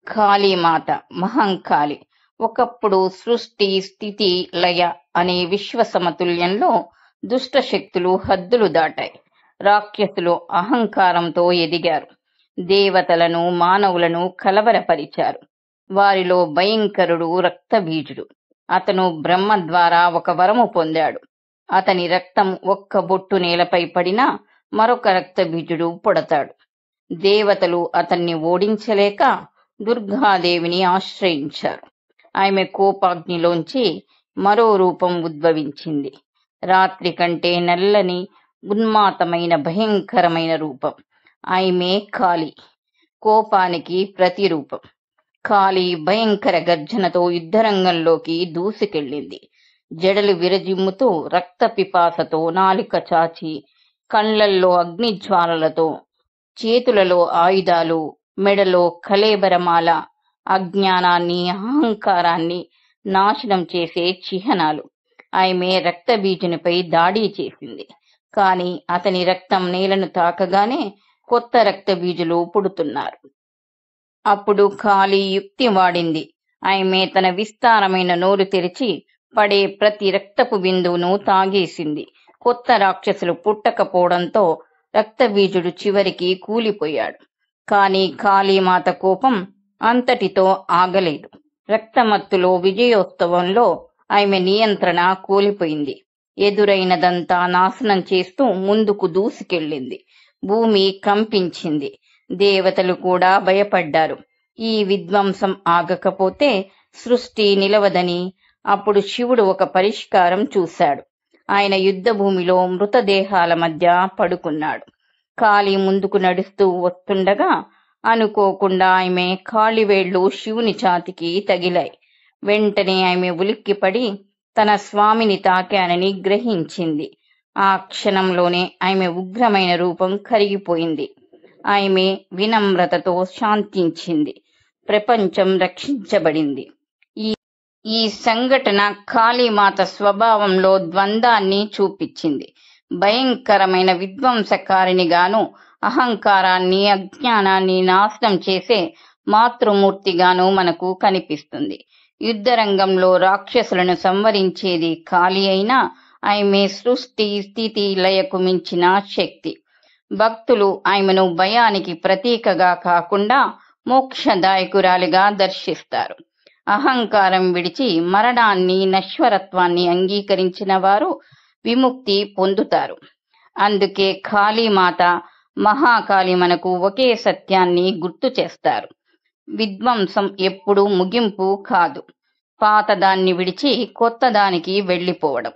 కాళీమాత మహంకాళి. ఒకప్పుడు సృష్టి, స్థితి, లయ అనే విశ్వ సమతుల్యంలో దుష్ట శక్తులు హద్దులు దాటాయి. రాక్షసులు అహంకారంతో ఎదిగారు. దేవతలను, మానవులను కలవరపరిచారు. వారిలో భయంకరుడు రక్తబీజుడు. అతను బ్రహ్మ ద్వారా ఒక వరము పొందాడు. అతని రక్తం ఒక్క బొట్టు నేలపై పడినా మరొక రక్తబీజుడు పుడతాడు. దేవతలు అతన్ని ఓడించలేక దుర్గాదేవిని ఆశ్రయించారు. ఆమె కోపాగ్నిలోంచి మరో రూపం ఉద్భవించింది. రాత్రి కంటే నల్లని, ఉన్మాతమైన, భయంకరమైన రూపం. ఆమె కాళి, కోపానికి ప్రతిరూపం. కాళి భయంకర గర్జనతో యుద్ధరంగంలోకి దూసుకెళ్ళింది. జడలు విరజిమ్ముతూ, రక్త పిపాసతో, నాలిక చాచి, కళ్ళల్లో అగ్నిజ్వాలలతో, చేతులలో ఆయుధాలు, మెడలో కళేబరమాల, అజ్ఞానాన్ని, అహంకారాన్ని నాశనం చేసే చిహ్నాలు. ఆమె రక్తబీజునిపై దాడి చేసింది. కాని అతని రక్తం నేలను తాకగానే కొత్త రక్తబీజులు పుడుతున్నారు. అప్పుడు కాళి యుక్తి వాడింది. ఆమె తన విస్తారమైన నోరు తెరిచి పడే ప్రతి రక్తపు బిందువును తాగేసింది. కొత్త రాక్షసులు పుట్టకపోవడంతో రక్తబీజుడు చివరికి కూలిపోయాడు. కాని కాళీమాత కోపం అంతటితో ఆగలేదు. రక్తమత్తులో, విజయోత్సవంలో ఆమె నియంత్రణ కోల్పోయింది. ఎదురైనదంతా నాశనం చేస్తూ ముందుకు దూసుకెళ్ళింది. భూమి కంపించింది. దేవతలు కూడా భయపడ్డారు. ఈ విధ్వంసం ఆగకపోతే సృష్టి నిలవదని అప్పుడు శివుడు ఒక పరిష్కారం చూశాడు. ఆయన యుద్ధ భూమిలో మృతదేహాల మధ్య పడుకున్నాడు. కాళి ముందుకు నడుస్తూ వస్తుండగా అనుకోకుండా ఆమె కాళివేళ్లు శివుని ఛాతీకి తగిలాయి. వెంటనే ఆమె ఉలిక్కిపడి తన స్వామిని తాకానని గ్రహించింది. ఆ క్షణంలోనే ఆమె ఉగ్రమైన రూపం కరిగిపోయింది. ఆమె వినమ్రతతో శాంతించింది. ప్రపంచం రక్షించబడింది. ఈ సంఘటన కాళీమాత స్వభావంలో ద్వంద్వాన్ని చూపించింది. భయంకరమైన విధ్వంసకారినిగాను, అహంకారాన్ని, అజ్ఞానాన్ని నాశనం చేసే మాతృమూర్తిగాను మనకు కనిపిస్తుంది. యుద్ధరంగంలో రాక్షసులను సంవరించేది కాళి అయినా ఆమె సృష్టి, స్థితి, లయకు మించిన శక్తి. భక్తులు ఆమెను భయానికి ప్రతీకగా కాకుండా మోక్షదాయకురాలిగా దర్శిస్తారు. అహంకారం విడిచి మరణాన్ని, నశ్వరత్వాన్ని అంగీకరించిన వారు విముక్తి పొందుతారు. అందుకే కాళీమాత, మహాకాళి మనకు ఒకే సత్యాన్ని గుర్తు చేస్తారు. విధ్వంసం ఎప్పుడూ ముగింపు కాదు, పాతదాన్ని విడిచి కొత్తదానికి వెళ్ళిపోవడం.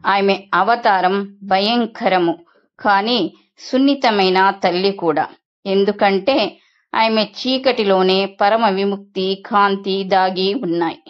ఆమె అవతారం భయంకరము, కానీ సున్నితమైన తల్లి కూడా. ఎందుకంటే ఆమె చీకటిలోనే పరమ విముక్తి, కాంతి దాగి ఉన్నాయి.